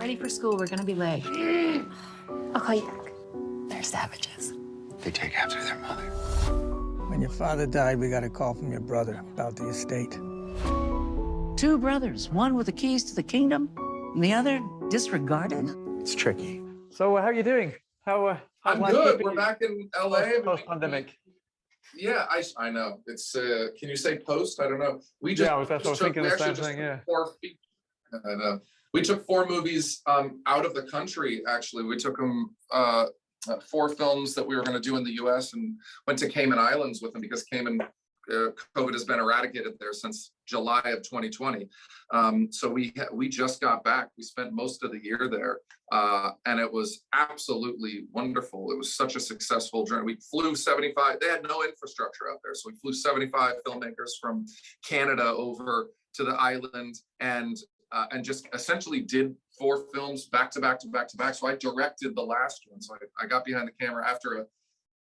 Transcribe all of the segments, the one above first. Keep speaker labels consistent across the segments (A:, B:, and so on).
A: ready for school. We're gonna be late.
B: I'll call you back. They're savages.
C: They take after their mother.
D: When your father died, we got a call from your brother about the estate.
E: 2 brothers, one with the keys to the kingdom, and the other disregarded.
C: It's tricky.
F: So how are you doing?
G: I'm good. We're back in LA.
F: Post-pandemic.
G: Yeah, I know. It's can you say post? I don't know. We just
F: that's what I was thinking the same thing. Yeah.
G: We took 4 movies out of the country. Actually, we took them 4 films that we were going to do in the U.S. and went to Cayman Islands with them because Cayman COVID has been eradicated there since July of 2020. So we just got back. We spent most of the year there, and it was absolutely wonderful. It was such a successful journey. We flew 75. They had no infrastructure out there, so we flew 75 filmmakers from Canada over to the island and just essentially did 4 films back to back to back to back. So I directed the last one. So I got behind the camera after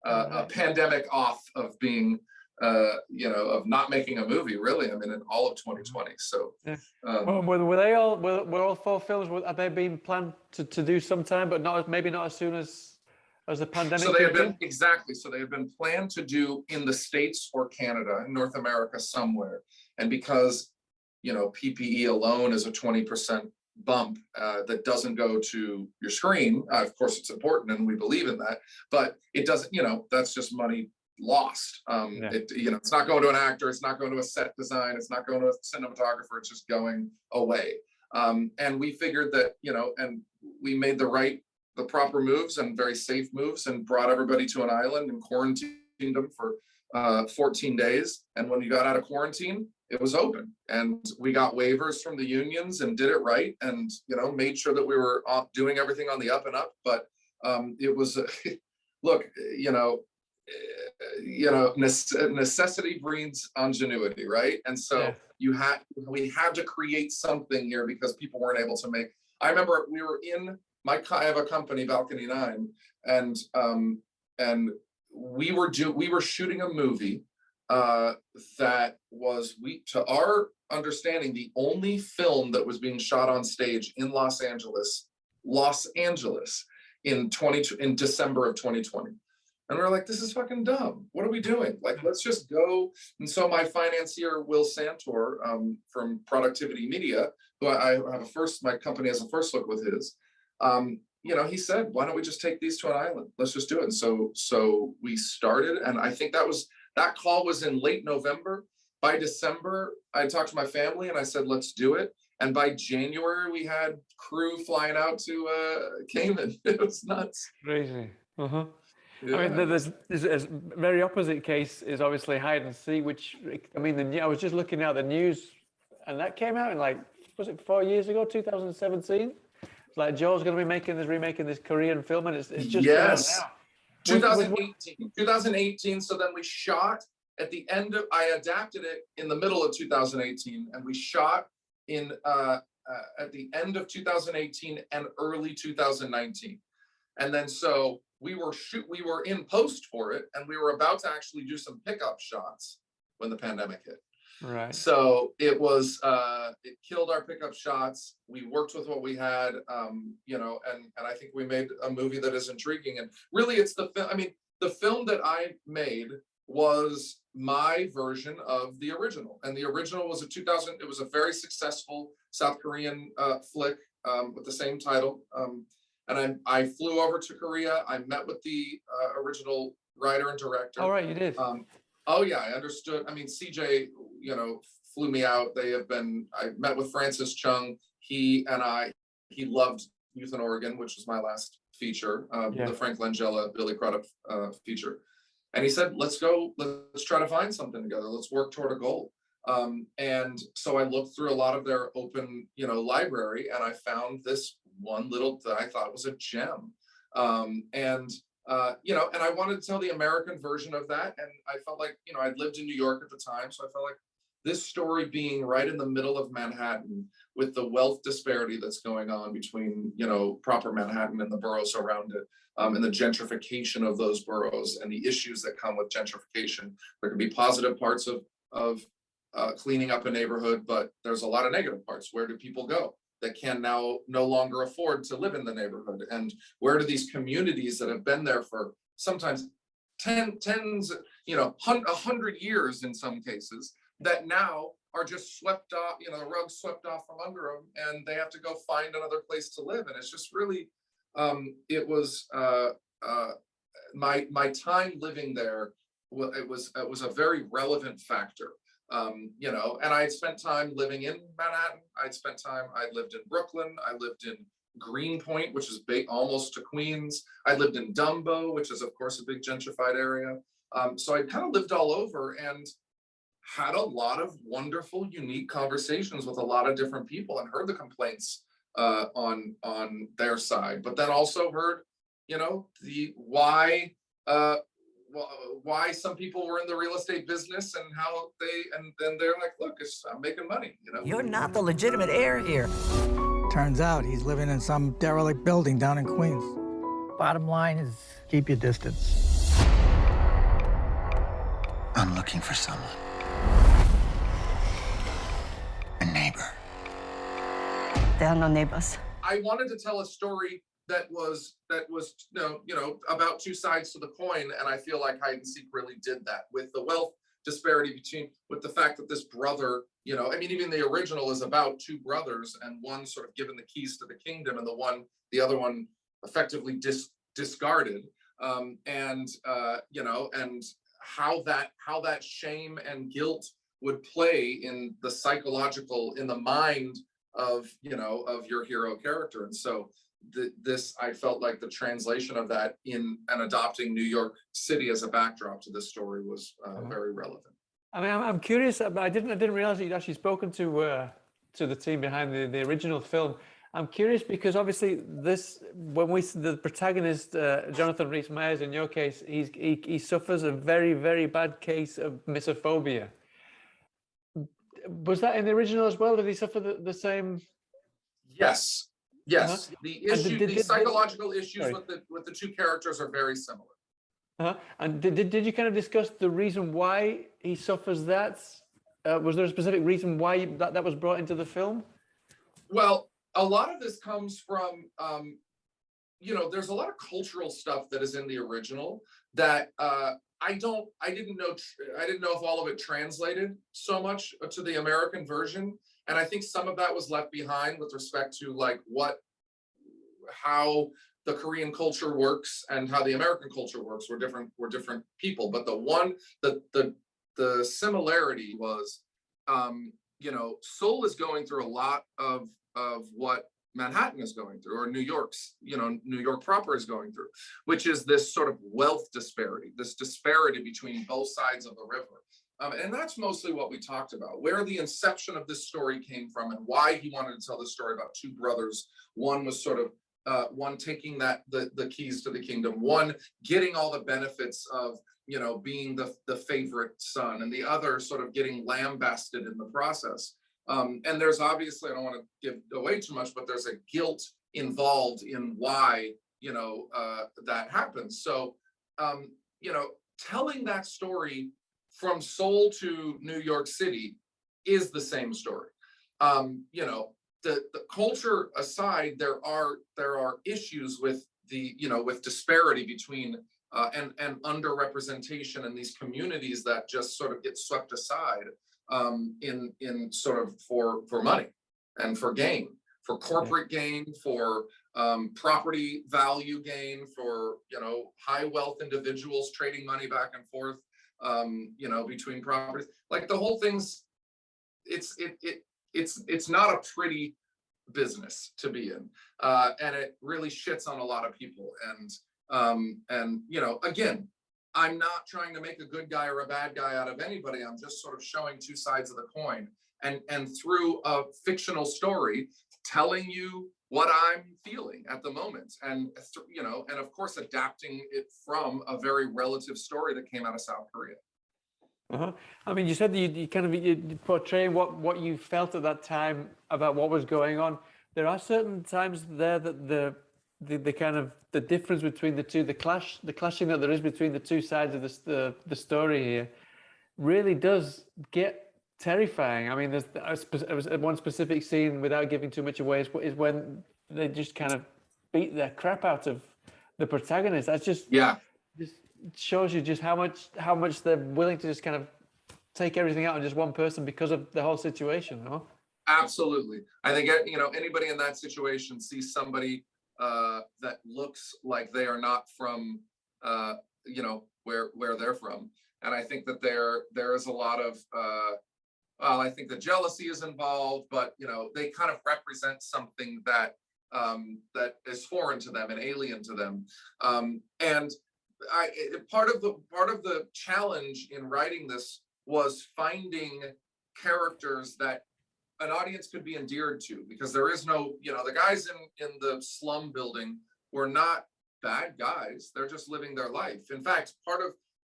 G: a pandemic off of being. Of not making a movie, really. I mean, in all of 2020. So,
F: were all 4 films? Had they been planned to do sometime, but maybe not as soon as the pandemic?
G: So they had been exactly. So they had been planned to do in the States or Canada, in North America somewhere, and because PPE alone is a 20% bump that doesn't go to your screen. Of course, it's important, and we believe in that, but it doesn't. That's just money lost. It's not going to an actor, it's not going to a set design, it's not going to a cinematographer, it's just going away. And we figured that, and we made the proper moves and very safe moves and brought everybody to an island and quarantined them for 14 days. And when we got out of quarantine, it was open, and we got waivers from the unions and did it right, and made sure that we were doing everything on the up and up. But it was look, necessity breeds ingenuity, right? And so we had to create something here because people weren't able to make. I remember we were I have a company, Balcony 9, and we were shooting a movie that was, to our understanding, the only film that was being shot on stage in Los Angeles in December of 2020. And we were like, this is fucking dumb. What are we doing? Like, let's just go. And so my financier, Will Santor, from Productivity Media, who I have my company has a first look with his, he said, why don't we just take these to an island? Let's just do it. And so we started, and I think that call was in late November. By December, I talked to my family and I said, let's do it. And by January, we had crew flying out to Cayman. It was nuts.
F: Crazy. Uh-huh.
G: Yeah.
F: I mean, there's a very opposite case is obviously Hide and Seek, which, I mean, I was just looking at the news, and that came out in was it 4 years ago, 2017? It's like Joe's going to be remaking this Korean film, and it's just
G: now.
F: 2018.
G: 2018. So then we shot at the end of. I adapted it in the middle of 2018, and we shot in at the end of 2018 and early 2019, and then so. We were in post for it, and we were about to actually do some pickup shots when the pandemic hit.
F: Right.
G: So it was it killed our pickup shots. We worked with what we had, and I think we made a movie that is intriguing. And really, it's the film. I mean, the film that I made was my version of the original, and the original was It was a very successful South Korean flick with the same title. And I flew over to Korea. I met with the original writer and director.
F: All right, you did.
G: Oh yeah, I understood. I mean, CJ, flew me out. I met with Francis Chung. He loved Youth in Oregon, which was my last feature, the Frank Langella, Billy Crudup feature. And he said, let's try to find something together. Let's work toward a goal. And so I looked through a lot of their open, library, and I found this one little that I thought was a gem. And I wanted to tell the American version of that. And I felt like, I'd lived in New York at the time. So I felt like this story being right in the middle of Manhattan with the wealth disparity that's going on between, proper Manhattan and the boroughs around it, and the gentrification of those boroughs and the issues that come with gentrification. There can be positive parts of cleaning up a neighborhood, but there's a lot of negative parts. Where do people go? that can now no longer afford to live in the neighborhood? And where do these communities that have been there for sometimes tens, 100 years in some cases, that now are just swept off, the rug swept off from under them, and they have to go find another place to live. And it's just really, it was my time living there. It was a very relevant factor. And I had spent time living in Manhattan. I lived in Brooklyn. I lived in Greenpoint, which is almost to Queens. I lived in Dumbo, which is of course a big gentrified area. So I kind of lived all over and had a lot of wonderful, unique conversations with a lot of different people, and heard the complaints on their side, but then also heard, why some people were in the real estate business and how and then they're like, look, I'm making money.
A: You're not the legitimate heir here.
D: Turns out he's living in some derelict building down in Queens. Bottom line is keep your distance.
C: I'm looking for someone. A neighbor.
B: There are no neighbors.
G: I wanted to tell a story that was about two sides to the coin, and I feel like hide and seek really did that with the wealth disparity with the fact that this brother, even the original is about two brothers, and one sort of given the keys to the kingdom, and the other one effectively discarded, and how that shame and guilt would play in the mind of your hero character. And so this, I felt like the translation of that in and adopting New York City as a backdrop to this story was very relevant.
F: I mean, I'm curious. I didn't realize that you'd actually spoken to the team behind the original film. I'm curious because obviously the protagonist, Jonathan Rhys-Meyers, in your case, he suffers a very, very bad case of misophobia. Was that in the original as well? Did he suffer the same?
G: Yes. The psychological issues with the two characters are very similar.
F: And did you kind of discuss the reason why he suffers that? Was there a specific reason why that was brought into the film?
G: Well, a lot of this comes from, there's a lot of cultural stuff that is in the original that I didn't know if all of it translated so much to the American version. And I think some of that was left behind with respect to how the Korean culture works and how the American culture works. We're different people. But the similarity was, Seoul is going through a lot of what Manhattan is going through, or New York proper is going through, which is this sort of wealth disparity, this disparity between both sides of the river. And that's mostly what we talked about, where the inception of this story came from and why he wanted to tell this story about two brothers. One was sort of, one taking the keys to the kingdom, one getting all the benefits of, being the favorite son, and the other sort of getting lambasted in the process. And there's obviously, I don't want to give away too much, but there's a guilt involved in why, that happens. So, telling that story from Seoul to New York City is the same story. The culture aside, there are issues with with disparity between and underrepresentation in these communities that just sort of get swept aside in sort of for money and for gain, for corporate gain, for property value gain, for high wealth individuals trading money back and forth between properties. Like the whole thing's it's not a pretty business to be in, and it really shits on a lot of people. And again, I'm not trying to make a good guy or a bad guy out of anybody. I'm just sort of showing two sides of the coin, and through a fictional story, telling you what I'm feeling at the moment, and and of course adapting it from a very relative story that came out of South Korea.
F: I mean, you said that you kind of you portray what you felt at that time about what was going on. There are certain times there that the kind of the difference between the two, the clashing that there is between the two sides of the story here, really does get terrifying. I mean, there's one specific scene, without giving too much away, is when they just kind of beat the crap out of the protagonist. That's just shows you just how much they're willing to just kind of take everything out on just one person because of the whole situation, no?
G: Absolutely. I think, you know, anybody in that situation sees somebody that looks like they are not from, you know, where they're from. And I think that there is a lot of, well, I think the jealousy is involved, but, you know, they kind of represent something that that is foreign to them and alien to them. And part of the challenge in writing this was finding characters that an audience could be endeared to, because there is no, you know, the guys in the slum building were not bad guys. They're just living their life. In fact, part of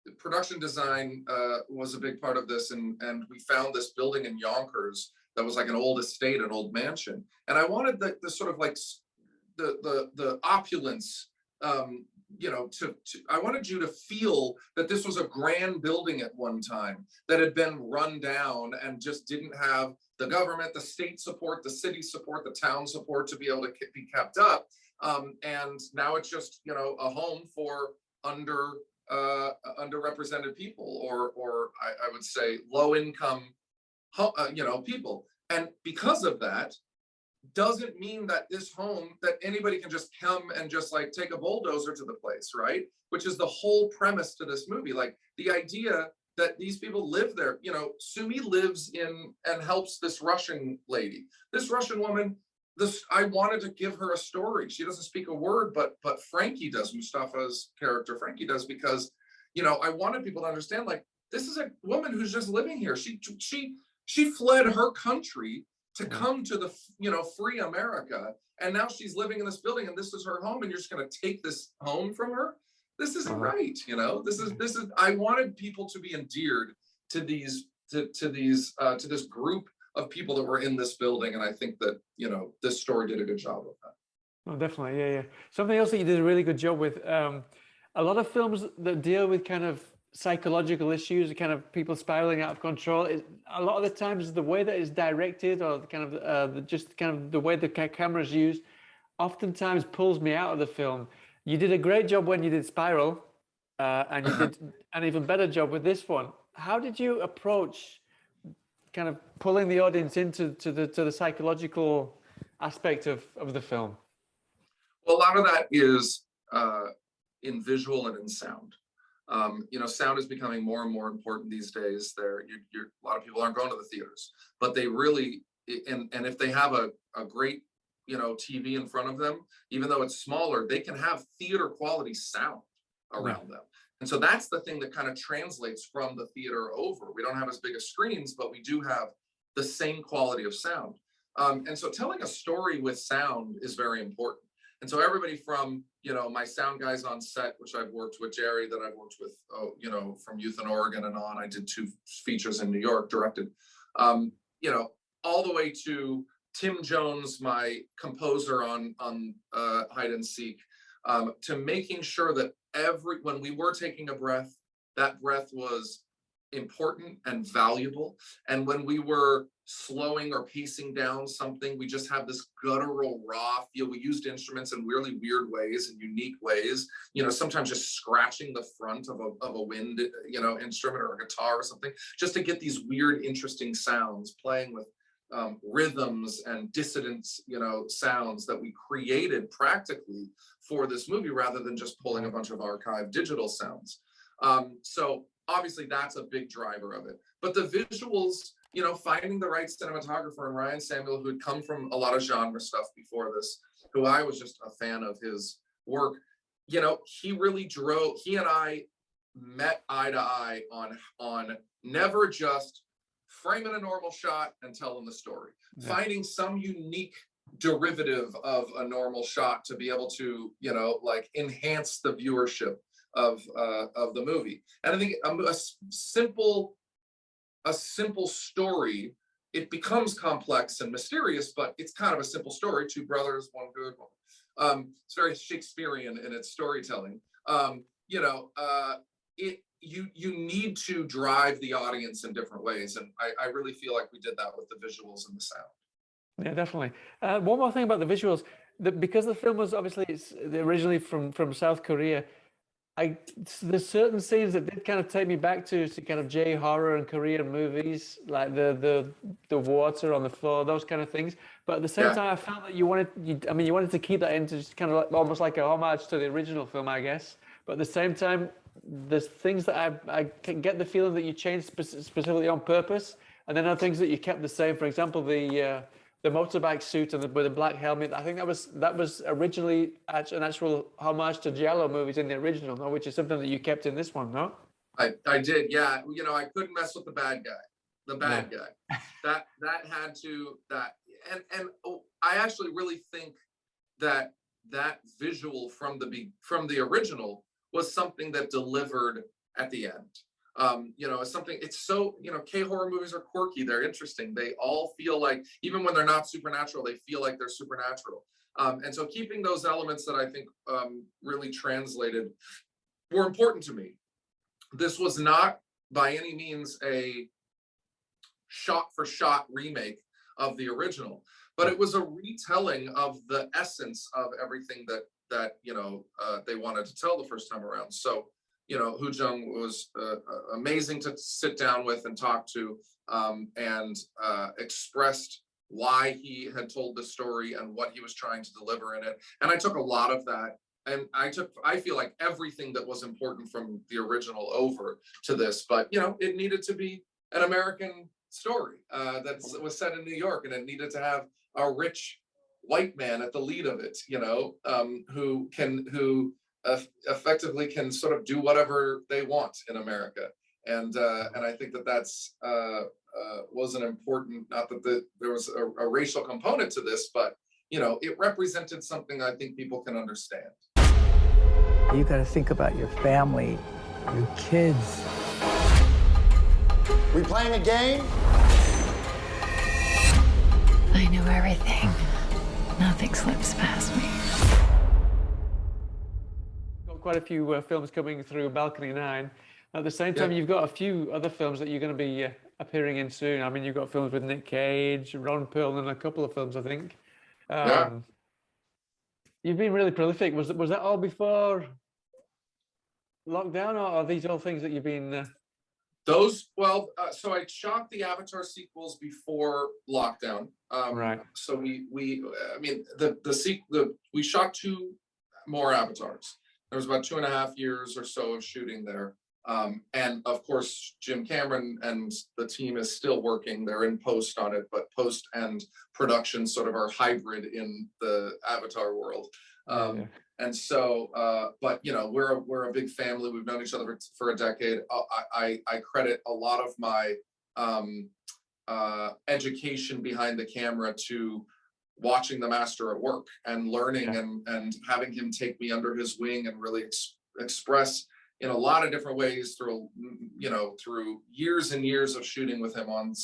G: the production design was a big part of this, and we found this building in Yonkers that was like an old estate, an old mansion, and I wanted the sort of like the opulence, you know, I wanted you to feel that this was a grand building at one time that had been run down and just didn't have the government, the state support, the city support, the town support to be able to be kept up. And now it's just, you know, a home for underrepresented people, or I would say low income, you know, people. And because of that, doesn't mean that this home, that anybody can just come and just like take a bulldozer to the place, right? Which is the whole premise to this movie. Like the idea that these people live there. You know, Sumi lives in and helps this Russian lady. This Russian woman, I wanted to give her a story. She doesn't speak a word, but Frankie does, Mustafa's character, Frankie does, because, you know, I wanted people to understand, like, this is a woman who's just living here. She fled her country to come to the, you know, free America. And now she's living in this building and this is her home, and you're just going to take this home from her. This isn't right. You know, this is, I wanted people to be endeared to these, to this group of people that were in this building. And I think that, you know, this story did a good job of that.
F: Oh, definitely. Yeah. Something else that you did a really good job with, a lot of films that deal with kind of psychological issues, kind of people spiraling out of control, a lot of the times the way that it's directed, or kind of just kind of the way the camera's used, oftentimes pulls me out of the film. You did a great job when you did Spiral, and you did an even better job with this one. How did you approach kind of pulling the audience into the psychological aspect of the film?
G: Well, a lot of that is in visual and in sound. You know, sound is becoming more and more important these days. A lot of people aren't going to the theaters, but they really, and if they have a great, you know, TV in front of them, even though it's smaller, they can have theater quality sound around them. And so that's the thing that kind of translates from the theater over. We don't have as big as screens, but we do have the same quality of sound. And so telling a story with sound is very important. And so everybody from, you know, my sound guys on set, which I've worked with, Jerry, that I've worked with, you know, from Youth in Oregon and on, I did 2 features in New York, directed, you know, all the way to Tim Jones, my composer on Hide and Seek, to making sure that when we were taking a breath, that breath was important and valuable. And when we were slowing or pacing down something, we just have this guttural, raw feel. We used instruments in really weird ways and unique ways, you know, sometimes just scratching the front of a wind, you know, instrument or a guitar or something, just to get these weird, interesting sounds, playing with rhythms and dissonance, you know, sounds that we created practically for this movie, rather than just pulling a bunch of archived digital sounds. So obviously that's a big driver of it. But the visuals, you know, finding the right cinematographer, and Ryan Samuel, who had come from a lot of genre stuff before this, who I was just a fan of his work, you know, he and I met eye to eye on never just framing a normal shot and telling the story, finding some unique derivative of a normal shot to be able to, you know, like enhance the viewership of the movie. And I think a simple story, it becomes complex and mysterious, but it's kind of a simple story. 2 brothers, 1 good one. It's very Shakespearean in its storytelling. You know, you need to drive the audience in different ways, and I really feel like we did that with the visuals and the sound.
F: Yeah, definitely. One more thing about the visuals, because the film was obviously originally from South Korea. There's certain scenes that did kind of take me back to kind of J horror and Korean movies, like the water on the floor, those kind of things. But at the same
G: Yeah.
F: time, I felt that you wanted to keep that into just kind of like, almost like a homage to the original film, I guess. But at the same time, there's things that I can get the feeling that you changed specifically on purpose, and then other things that you kept the same. For example, the motorbike suit and with the black helmet. I think that was originally an actual homage to Giallo movies in the original, no? Which is something that you kept in this one, no?
G: I did, yeah. You know, I couldn't mess with the bad guy. The bad guy. That had to and I actually really think that visual from the original was something that delivered at the end. You know, it's so, you know, K-horror movies are quirky, they're interesting. They all feel like, even when they're not supernatural, they feel like they're supernatural. And so keeping those elements that I think really translated were important to me. This was not by any means a shot-for-shot remake of the original, but it was a retelling of the essence of everything that you know, they wanted to tell the first time around. So, you know, Hu Jung was amazing to sit down with and talk to, and expressed why he had told the story and what he was trying to deliver in it. And I took a lot of that, and I feel like everything that was important from the original over to this, but you know, it needed to be an American story that was set in New York, and it needed to have a rich white man at the lead of it, you know, who effectively can sort of do whatever they want in America. And I think that's was an important, not that there was a racial component to this, but you know, it represented something I think people can understand.
D: You got to think about your family, your kids.
C: We playing a game?
B: I knew everything. Nothing slips past me.
F: Got quite a few films coming through Balcony 9. At the same time, you've got a few other films that you're going to be appearing in soon. I mean, you've got films with Nick Cage, Ron Perlman, and a couple of films, I think. You've been really prolific. Was that all before lockdown, or are these all things that you've been?
G: Well, so I shot the Avatar sequels before lockdown.
F: Right.
G: So I mean, we shot 2 more Avatars. There was about 2.5 years or so of shooting there. And of course, Jim Cameron and the team is still working. They're in post on it, but post and production sort of are hybrid in the Avatar world. And so, but you know, we're a big family. We've known each other for a decade. I credit a lot of my education behind the camera to watching the master at work and learning and having him take me under his wing and really express in a lot of different ways through, you know, through years and years of shooting with him on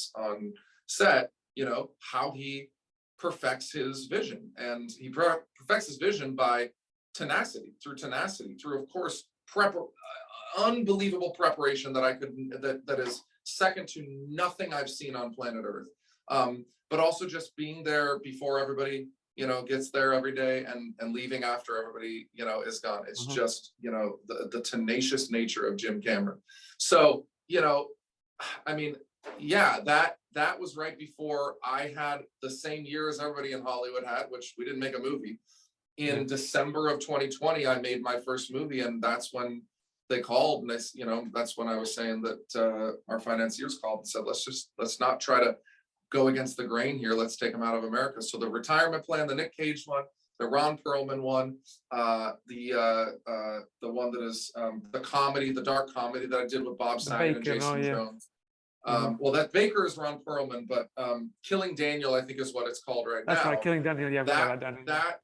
G: set, you know, how he perfects his vision. And he perfects his vision by tenacity, through of course unbelievable preparation that is second to nothing I've seen on planet Earth, but also just being there before everybody, you know, gets there every day and leaving after everybody, you know, is gone. It's just, you know, the tenacious nature of Jim Cameron. So, you know, I mean, yeah, that was right before I had the same year as everybody in Hollywood had, which we didn't make a movie. In December of 2020, I made my first movie, and that's when they called, and you know, that's when I was saying that our financiers called and said, let's not try to go against the grain here. Let's take them out of America. So the retirement plan, the Nick Cage one, the Ron Perlman one, the one that is the comedy, the dark comedy that I did with Bob Saget and Jason Jones. Well, that Baker is Ron Perlman, but Killing Daniel, I think, is what it's called right now.
F: That's right, Killing Daniel. Yeah,
G: that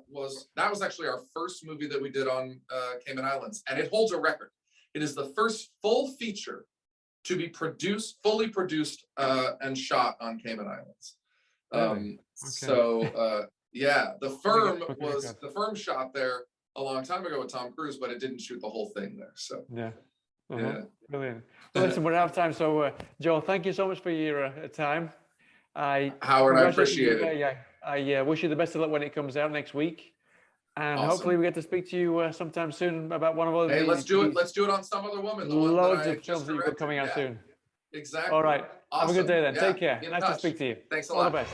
G: was actually our first movie that we did on Cayman Islands, and it holds a record. It is the first full feature to be fully produced and shot on Cayman Islands.
F: Okay.
G: So yeah, the firm shot there a long time ago with Tom Cruise, but it didn't shoot the whole thing there. So
F: yeah.
G: Yeah.
F: Brilliant. Well, listen, we're out of time. So, Joel, thank you so much for your time.
G: Howard, I
F: congratulations
G: appreciate
F: again.
G: it.
F: Yeah, I wish you the best of luck when it comes out next week, and
G: Awesome.
F: hopefully we get to speak to you sometime soon about one of those.
G: Hey, let's do it. Let's do it on Some Other Woman. The one
F: Loads
G: that I
F: of films
G: just
F: that you've got
G: directed.
F: coming out
G: Yeah,
F: soon.
G: exactly.
F: All right.
G: Awesome.
F: Have a good day then.
G: Yeah,
F: Take care.
G: be in
F: Nice to
G: touch.
F: speak to you.
G: Thanks a
F: All
G: lot.
F: the best.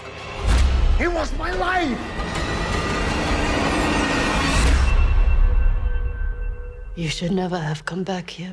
D: He was my life.
H: You should never have come back here.